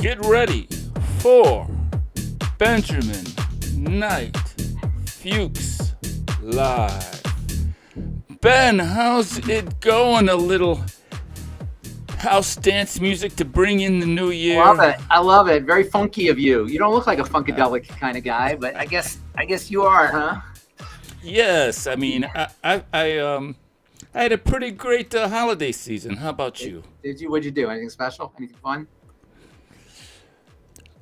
Get ready for Benjamin Knight Fuchs Live. Ben, how's it going? A little house dance music to bring in the new year. Love it. I love it. Very funky of you. You don't look like a funkadelic kind of guy, but I guess you are, huh? Yes, I mean, I had a pretty great holiday season. How about you? Did you? What'd you do? Anything special? Anything fun?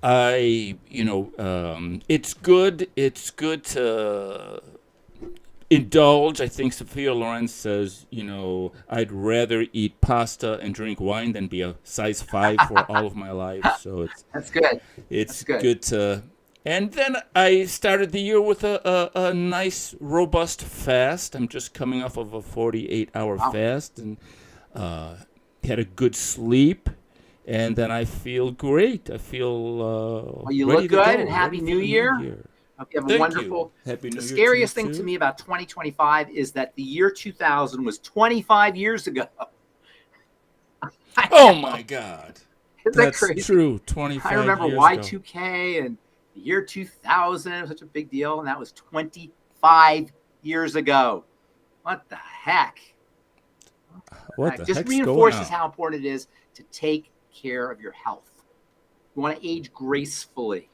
It's good. It's good to indulge. I think Sophia Loren says, I'd rather eat pasta and drink wine than be a size 5 for all of my life. So That's good. it's That's good. good to. And then I started the year with a nice, robust fast. I'm just coming off of a 48-hour Wow. fast and had a good sleep. And then I feel great. I feel Well, you ready look to good, go, and Happy ready for New the Year. Hope you have a Thank wonderful. you. Happy New The Year scariest to you thing to too. me about 2025 is that the year 2000 was 25 years ago. I Oh know. my God. Isn't that That's crazy? true. I 25 remember years ago. Y2K and the year 2000. It was such a big deal, and that was 25 years ago. What the heck? What the Just heck's going reinforces on? how important it is to take care of your health. You want to age gracefully.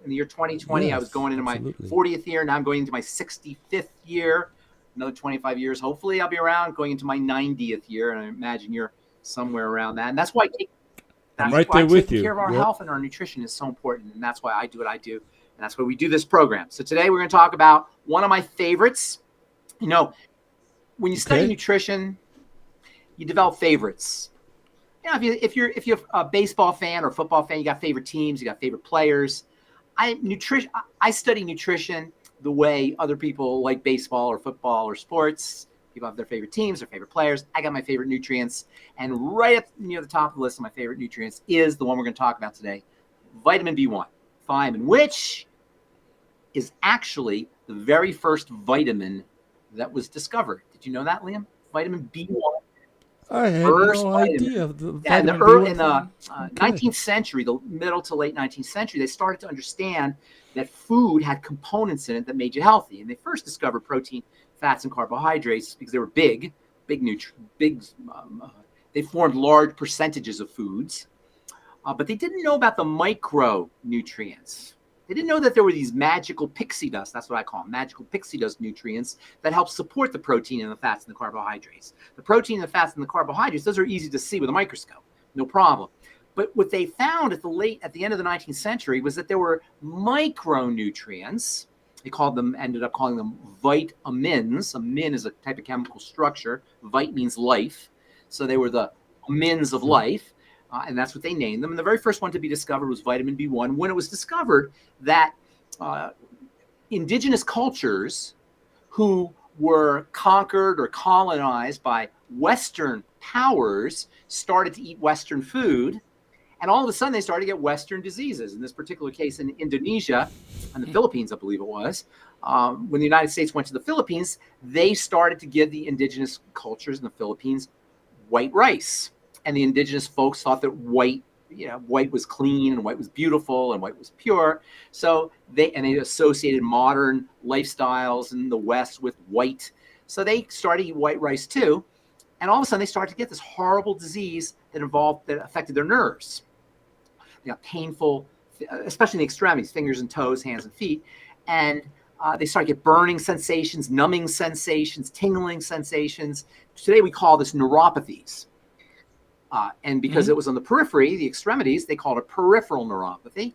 In the year 2020, I was Yes, going into my absolutely. 40th year. Now I'm going into my 65th year. Another 25 years. Hopefully, I'll be around going into my 90th year. And I imagine you're somewhere around that. And that's why I'm right there with taking you. care of our Yep. health and our nutrition is so important. And that's why I do what I do. And that's why we do this program. So today we're going to talk about one of my favorites. When you study Okay. nutrition, you develop favorites. If you're a baseball fan or football fan, you got favorite teams, you got favorite players. I study nutrition the way other people like baseball or football or sports. People have their favorite teams, their favorite players. I got my favorite nutrients, and right up near the top of the list of my favorite nutrients is the one we're going to talk about today, vitamin B1, thiamine, which is actually the very first vitamin that was discovered. Did you know that, Liam? Vitamin B1. I had First no vitamin. idea of the Yeah, in the vitamin B1 thing. Okay. 19th century, the middle to late 19th century, they started to understand that food had components in it that made you healthy. And they first discovered protein, fats, and carbohydrates because they were big. They formed large percentages of foods, but they didn't know about the micronutrients. They didn't know that there were these magical pixie dust. That's what I call them, magical pixie dust nutrients that help support the protein and the fats and the carbohydrates. The protein and the fats and the carbohydrates, those are easy to see with a microscope, no problem. But what they found at the end of the 19th century was that there were micronutrients. Ended up calling them vitamins. A min is a type of chemical structure. Vite means life. So they were the amins of life. And that's what they named them. And the very first one to be discovered was vitamin B1 when it was discovered that indigenous cultures who were conquered or colonized by Western powers started to eat Western food. And all of a sudden, they started to get Western diseases. In this particular case, in Indonesia and the Philippines, I believe it was, when the United States went to the Philippines, they started to give the indigenous cultures in the Philippines white rice. And the indigenous folks thought that white was clean and white was beautiful and white was pure. So they associated modern lifestyles in the West with white. So they started to eat white rice too. And all of a sudden they started to get this horrible disease that affected their nerves. They got painful, especially in the extremities, fingers and toes, hands and feet. And they started to get burning sensations, numbing sensations, tingling sensations. Today we call this neuropathies. And because it was on the periphery, the extremities, they called it peripheral neuropathy.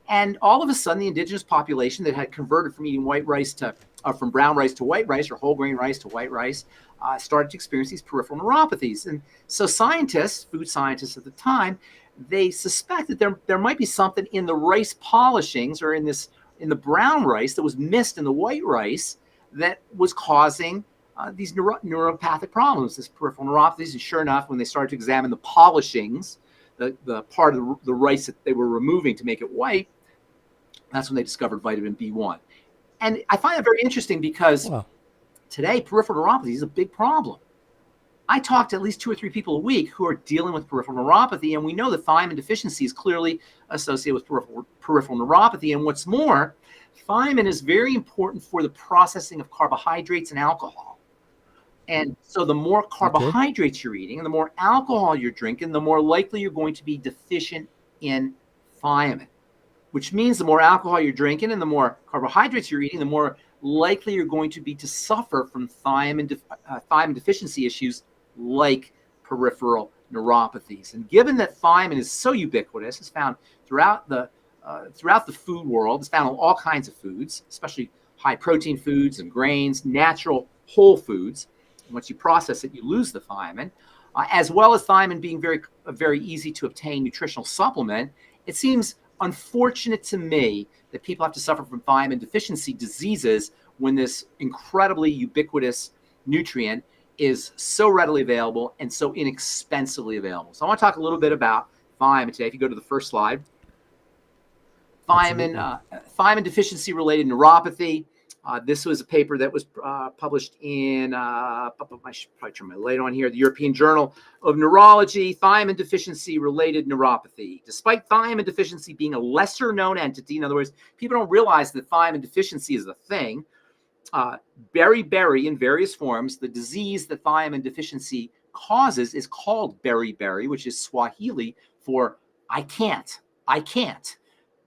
And all of a sudden, the indigenous population that had converted from eating from brown rice to white rice or whole grain rice to white rice started to experience these peripheral neuropathies. And so food scientists at the time, they suspect that there might be something in the rice polishings or in the brown rice that was missed in the white rice that was causing these neuropathic problems, this peripheral neuropathies. And sure enough, when they started to examine the polishings, the part of the rice that they were removing to make it white, that's when they discovered vitamin B1. And I find that very interesting because Wow. today peripheral neuropathy is a big problem. I talk to at least 2 or 3 people a week who are dealing with peripheral neuropathy, and we know that thiamine deficiency is clearly associated with peripheral neuropathy. And what's more, thiamine is very important for the processing of carbohydrates and alcohol. And so the more Okay. carbohydrates you're eating and the more alcohol you're drinking, the more likely you're going to be deficient in thiamine, which means the more alcohol you're drinking and the more carbohydrates you're eating, the more likely you're going to be to suffer from thiamine deficiency issues like peripheral neuropathies. And given that thiamine is so ubiquitous, it's found throughout the food world, it's found in all kinds of foods, especially high protein foods and grains, natural whole foods. And once you process it, you lose the thiamine, as well as thiamine being very easy to obtain nutritional supplement. It seems unfortunate to me that people have to suffer from thiamine deficiency diseases when this incredibly ubiquitous nutrient is so readily available and so inexpensively available. So I want to talk a little bit about thiamine today. If you go to the first slide, thiamine deficiency related neuropathy. This was a paper that was published in, I should probably turn my light on here, the European Journal of Neurology, thiamine deficiency related neuropathy. Despite thiamine deficiency being a lesser known entity, in other words, people don't realize that thiamine deficiency is a thing. Beriberi in various forms, the disease that thiamine deficiency causes is called beriberi, which is Swahili for I can't,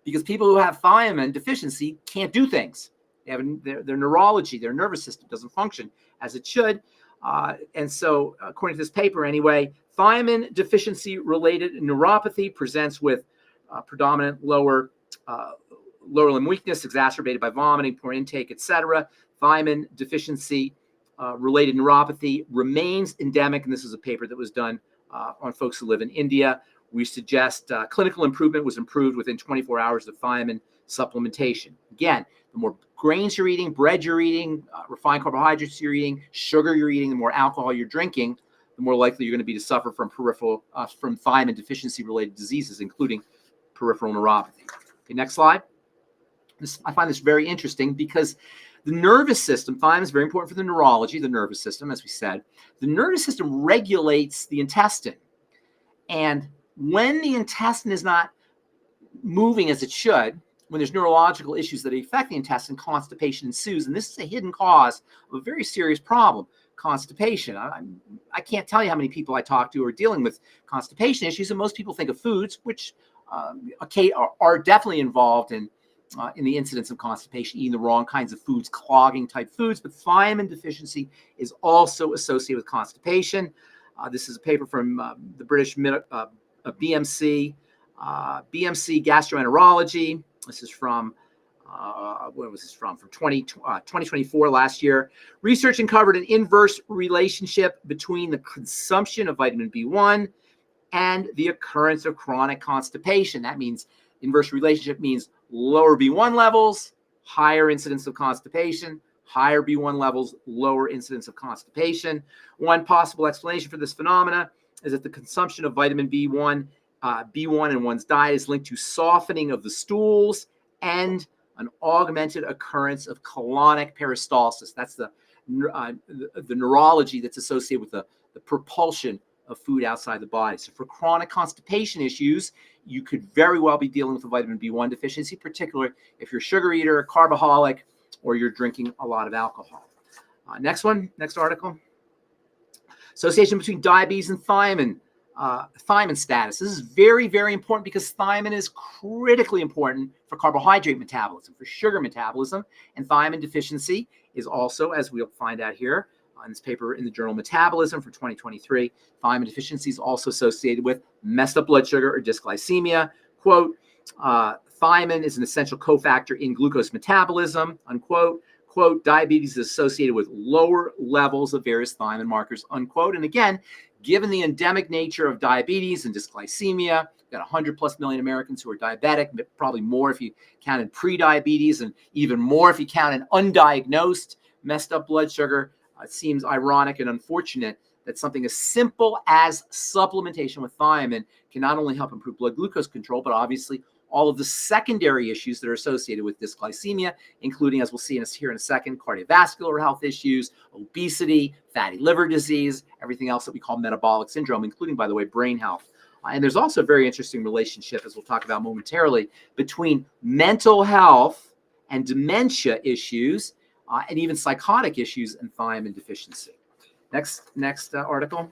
because people who have thiamine deficiency can't do things. They have their neurology, their nervous system doesn't function as it should. And so, according to this paper anyway, thiamine deficiency related neuropathy presents with predominant lower limb weakness exacerbated by vomiting, poor intake, etc. Thiamine deficiency related neuropathy remains endemic, and this is a paper that was done on folks who live in India. We suggest clinical improvement was improved within 24 hours of thiamine supplementation. Again, the more grains you're eating, bread you're eating, refined carbohydrates you're eating, sugar you're eating, the more alcohol you're drinking, the more likely you're going to be to suffer from from thiamine deficiency related diseases, including peripheral neuropathy. Okay, next slide. I find this very interesting because the nervous system, thiamine is very important for the neurology, the nervous system, as we said. The nervous system regulates the intestine. And when the intestine is not moving as it should, when there's neurological issues that affect the intestine, constipation ensues. And this is a hidden cause of a very serious problem, constipation. I can't tell you how many people I talk to who are dealing with constipation issues, and most people think of foods, which are definitely involved in the incidence of constipation, eating the wrong kinds of foods, clogging type foods. But thiamine deficiency is also associated with constipation. This is a paper from the British BMC Gastroenterology. This is from, when was this from? From 2024, last year. Research uncovered an inverse relationship between the consumption of vitamin B1 and the occurrence of chronic constipation. That means inverse relationship means lower B1 levels, higher incidence of constipation, higher B1 levels, lower incidence of constipation. One possible explanation for this phenomena is that the consumption of vitamin B1 in one's diet is linked to softening of the stools and an augmented occurrence of colonic peristalsis. That's the neurology that's associated with the propulsion of food outside the body. So for chronic constipation issues, you could very well be dealing with a vitamin B1 deficiency, particularly if you're a sugar eater, a carboholic, or you're drinking a lot of alcohol. Next article. Association between diabetes and thiamine status. This is very, very important because thiamine is critically important for carbohydrate metabolism, for sugar metabolism, and thiamine deficiency is also, as we'll find out here in this paper in the journal Metabolism for 2023, thiamine deficiency is also associated with messed up blood sugar or dysglycemia. Quote, thiamine is an essential cofactor in glucose metabolism, unquote. Quote, diabetes is associated with lower levels of various thiamine markers, unquote. And again, given the endemic nature of diabetes and dysglycemia, we've got 100+ million Americans who are diabetic, probably more if you counted pre-diabetes, and even more if you counted undiagnosed messed up blood sugar. It seems ironic and unfortunate that something as simple as supplementation with thiamine can not only help improve blood glucose control, but obviously all of the secondary issues that are associated with dysglycemia, including, as we'll see here in a second, cardiovascular health issues, obesity, fatty liver disease, everything else that we call metabolic syndrome, including, by the way, brain health. And there's also a very interesting relationship, as we'll talk about momentarily, between mental health and dementia issues, and even psychotic issues and thiamine deficiency. Next article.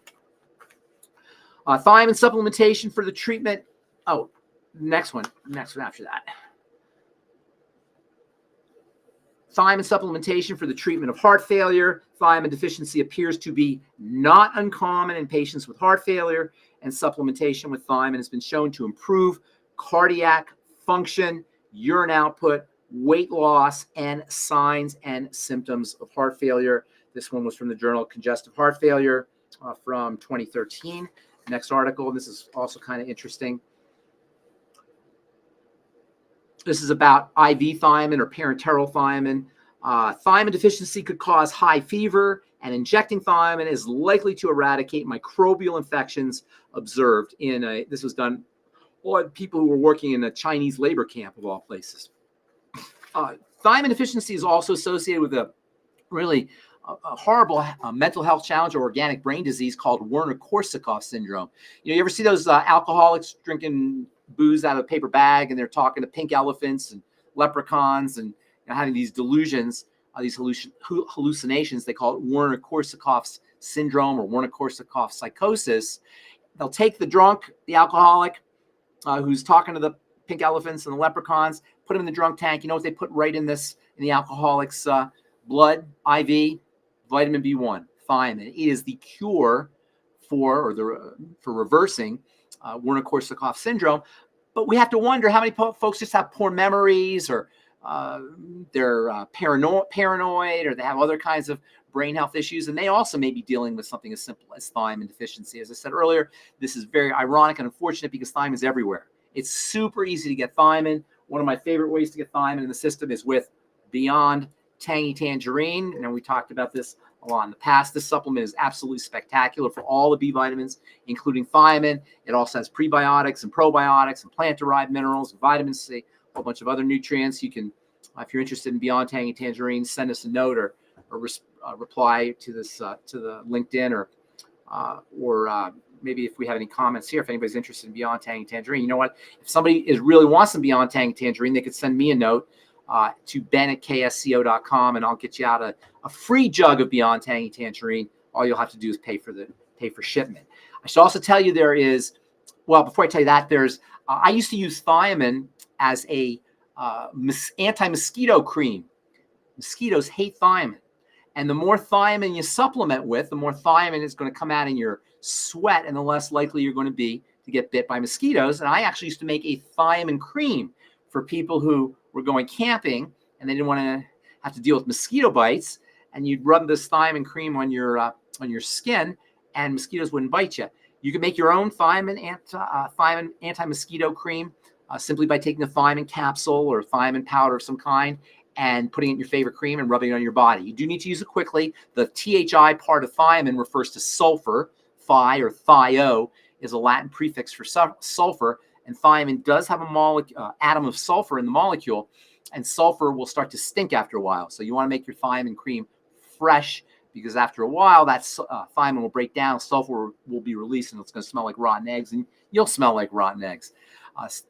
Thiamine supplementation for the treatment. Oh, next one after that. Thiamine supplementation for the treatment of heart failure. Thiamine deficiency appears to be not uncommon in patients with heart failure, and supplementation with thiamine has been shown to improve cardiac function, urine output, weight loss, and signs and symptoms of heart failure. This one was from the Journal of Congestive Heart Failure from 2013. Next article, and this is also kind of interesting. This is about IV thiamine or parenteral thiamine. Thiamine deficiency could cause high fever, and injecting thiamine is likely to eradicate microbial infections observed this was done on people who were working in a Chinese labor camp of all places. Thiamine deficiency is also associated with a really horrible mental health challenge or organic brain disease called Wernicke-Korsakoff syndrome. You ever see those alcoholics drinking booze out of a paper bag, and they're talking to pink elephants and leprechauns and having these delusions, these hallucinations? They call it Wernicke-Korsakoff syndrome or Wernicke-Korsakoff psychosis. They'll take the alcoholic who's talking to the pink elephants and the leprechauns, put them in the drunk tank. You know what they put right in the alcoholic's blood? IV, vitamin B1, thiamine. It is the cure for reversing Wernicke-Korsakoff syndrome. But we have to wonder how many folks just have poor memories, or they're paranoid, or they have other kinds of brain health issues, and they also may be dealing with something as simple as thiamine deficiency. As I said earlier, this is very ironic and unfortunate because thiamine is everywhere. It's super easy to get thiamine. One of my favorite ways to get thiamine in the system is with Beyond Tangy Tangerine. And we talked about this a lot in the past. This supplement is absolutely spectacular for all the B vitamins, including thiamine. It also has prebiotics and probiotics and plant-derived minerals, and vitamin C, a whole bunch of other nutrients. You can, if you're interested in Beyond Tangy Tangerine, send us a note or reply to this to the LinkedIn, or maybe if we have any comments here, if anybody's interested in Beyond Tangy Tangerine. You know what? If somebody really wants some Beyond Tangy Tangerine, they could send me a note to ben@ksco.com, and I'll get you out a free jug of Beyond Tangy Tangerine. All you'll have to do is pay for shipment. I should also tell you before I tell you that, I used to use thiamine as a anti-mosquito cream. Mosquitoes hate thiamine. And the more thiamine you supplement with, the more thiamine is going to come out in your sweat, and the less likely you're going to be to get bit by mosquitoes. And I actually used to make a thiamine cream for people who were going camping and they didn't want to have to deal with mosquito bites. And you'd rub this thiamine cream on your skin, and mosquitoes wouldn't bite you. You can make your own thiamine anti-mosquito cream simply by taking a thiamine capsule or thiamine powder of some kind and putting it in your favorite cream and rubbing it on your body. You do need to use it quickly. The THI part of thiamine refers to sulfur. Thi or thio is a Latin prefix for sulfur, and thiamine does have a atom of sulfur in the molecule, and sulfur will start to stink after a while. So you want to make your thiamine cream fresh, because after a while that thiamine will break down, sulfur will be released, and it's going to smell like rotten eggs, and you'll smell like rotten eggs.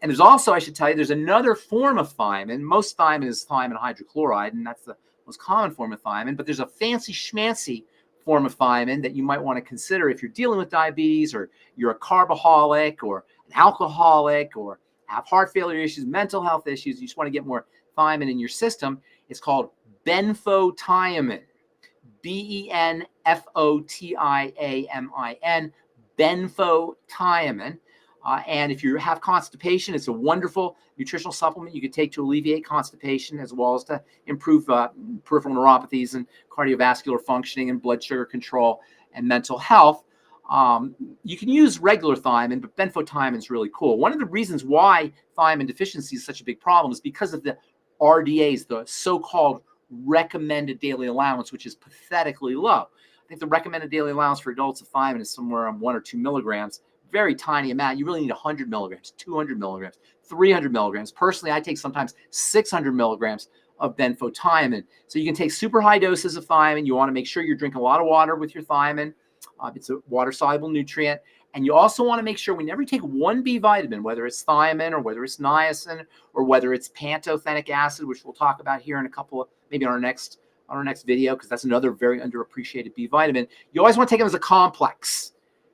And there's also, I should tell you, there's another form of thiamine. Most thiamine is thiamine hydrochloride, and that's the most common form of thiamine. But there's a fancy schmancy form of thiamine that you might want to consider if you're dealing with diabetes, or you're a carboholic, or an alcoholic, or have heart failure issues, mental health issues. You just want to get more thiamine in your system. It's called benfotiamine. benfotiamin. Benfotiamine. And if you have constipation, it's a wonderful nutritional supplement you could take to alleviate constipation, as well as to improve peripheral neuropathies and cardiovascular functioning and blood sugar control and mental health. You can use regular thiamine, but benfotiamine is really cool. One of the reasons why thiamine deficiency is such a big problem is because of the RDAs, the so-called recommended daily allowance, which is pathetically low. I think the recommended daily allowance for adults of thiamine is somewhere on 1 or 2 milligrams. very tiny amount. You really need 100 milligrams, 200 milligrams, 300 milligrams. Personally, I take sometimes 600 milligrams of benfotiamine. So you can take super high doses of thiamine. You want to make sure you're drinking a lot of water with your thiamine. It's a water-soluble nutrient. And you also want to make sure whenever you take one B vitamin, whether it's thiamine or whether it's niacin or whether it's pantothenic acid, which we'll talk about here in a couple of, maybe on our next video, because that's another very underappreciated B vitamin. You always want to take them as a complex.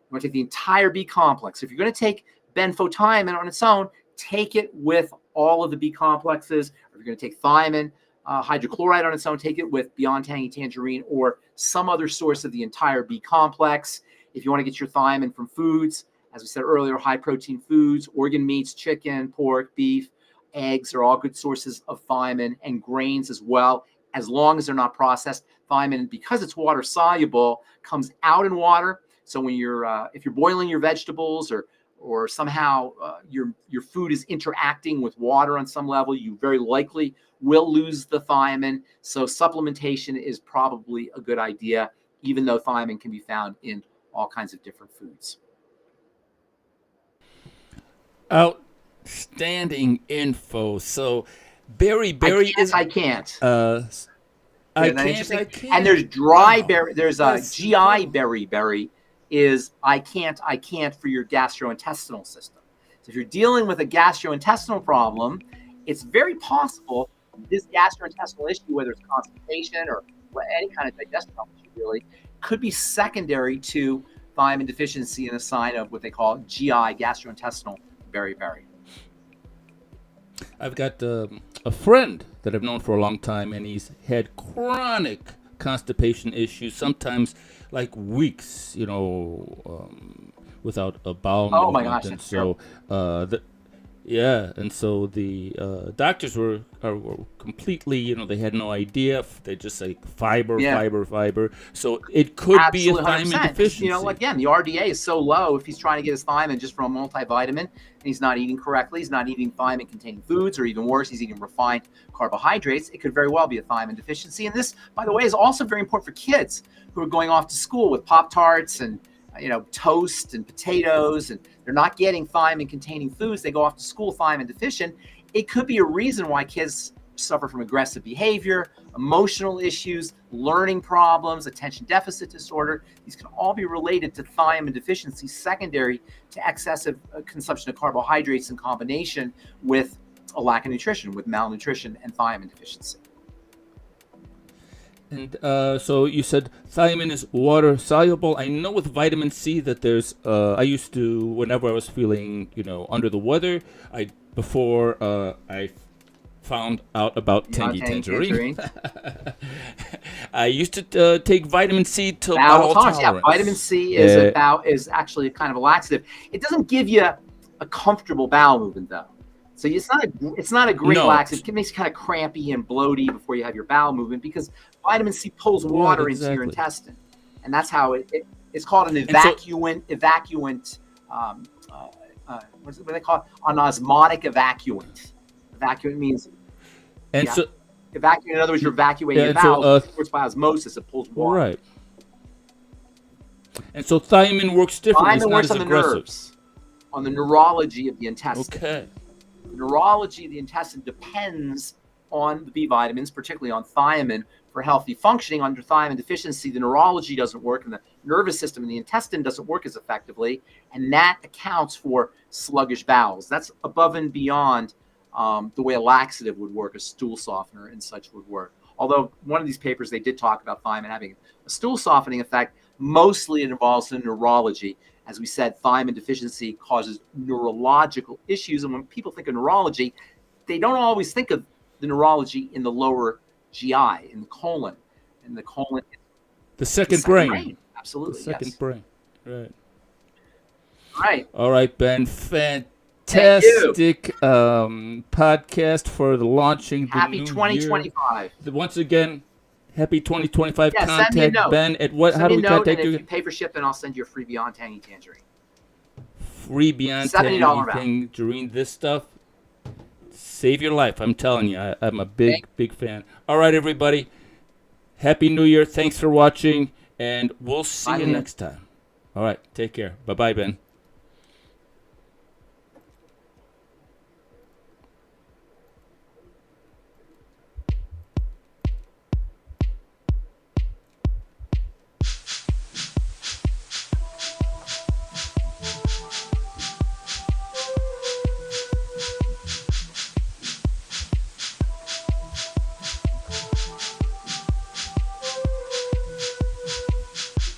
You want to take the entire B complex. If you're going to take benfotiamine on its own, take it with all of the B complexes. If you're going to take thiamine, hydrochloride on its own, take it with Beyond Tangy Tangerine or some other source of the entire B complex. If you want to get your thiamine from foods, as we said earlier, high protein foods, organ meats, chicken, pork, beef, eggs are all good sources of thiamine, and grains as well, as long as they're not processed. Thiamine, because it's water soluble, comes out in water. So when if you're boiling your vegetables or somehow your food is interacting with water on some level, you very likely will lose the thiamine. So supplementation is probably a good idea, even though thiamine can be found in all kinds of different foods. Outstanding info. So beriberi is I can't. I can't. And there's dry berry. There's a GI beriberi. Is I can't for your gastrointestinal system. So if you're dealing with a gastrointestinal problem, it's very possible this gastrointestinal issue, whether it's constipation or any kind of digestive issue, really, could be secondary to thiamine deficiency and a sign of what they call GI, gastrointestinal beriberi. I've got a friend that I've known for a long time, and he's had chronic constipation issues, sometimes like weeks, without a bowel movement. Oh my gosh! And so, and so the doctors were completely, they had no idea. They just say fiber. So it could be a thiamine deficiency. Again, the RDA is so low. If he's trying to get his thiamine just from a multivitamin and he's not eating correctly, he's not eating thiamine-containing foods, or even worse, he's eating refined carbohydrates, it could very well be a thiamine deficiency. And this, by the way, is also very important for kids who are going off to school with Pop-Tarts and toast and potatoes, and they're not getting thiamine-containing foods. They go off to school thiamine deficient. It could be a reason why kids suffer from aggressive behavior, emotional issues, learning problems, attention deficit disorder. These can all be related to thiamine deficiency, secondary to excessive consumption of carbohydrates in combination with a lack of nutrition, with malnutrition and thiamine deficiency. And so you said thiamine is water soluble. I know with vitamin C that there's, I used to, whenever I was feeling, under the weather, before I found out about Tangy Tangerine, I used to take vitamin C to bowel tolerance. Yeah, vitamin C is actually kind of a laxative. It doesn't give you a comfortable bowel movement though. So it's not a great laxative. It makes you kind of crampy and bloaty before you have your bowel movement, because vitamin C pulls water into your intestine, and that's how it's called an evacuant. What do they call it? An osmotic evacuant. Evacuant means evacuant. In other words, you're evacuating your bowels. It works by osmosis. It pulls water. Right. And so thiamine works differently. Thiamine works on the nerves, on the neurology of the intestine. Okay. The neurology of the intestine depends on the B vitamins, particularly on thiamine, for healthy functioning. Under thiamine deficiency, the neurology doesn't work, and the nervous system in the intestine doesn't work as effectively, and that accounts for sluggish bowels. That's above and beyond the way a laxative would work, a stool softener and such would work. Although one of these papers, they did talk about thiamine having a stool softening effect. Mostly it involves the neurology. As we said, thiamine deficiency causes neurological issues. And when people think of neurology, they don't always think of the neurology in the lower GI, in the colon. And the colon is the second brain. Absolutely. The second brain. Right. Right. All right, Ben. Fantastic podcast for the launching the Happy new 2025. Year. Once again, happy 2025. Yeah, contact send me a note. Ben at what? How do we contact you? If you pay for shipping, I'll send you a free Beyond Tangy Tangerine. Free Beyond Tangy Tangerine. This stuff save your life. I'm telling you, I'm a big fan. All right, everybody. Happy New Year. Thanks for watching, and we'll see you next time. All right, take care. Bye-bye, Ben.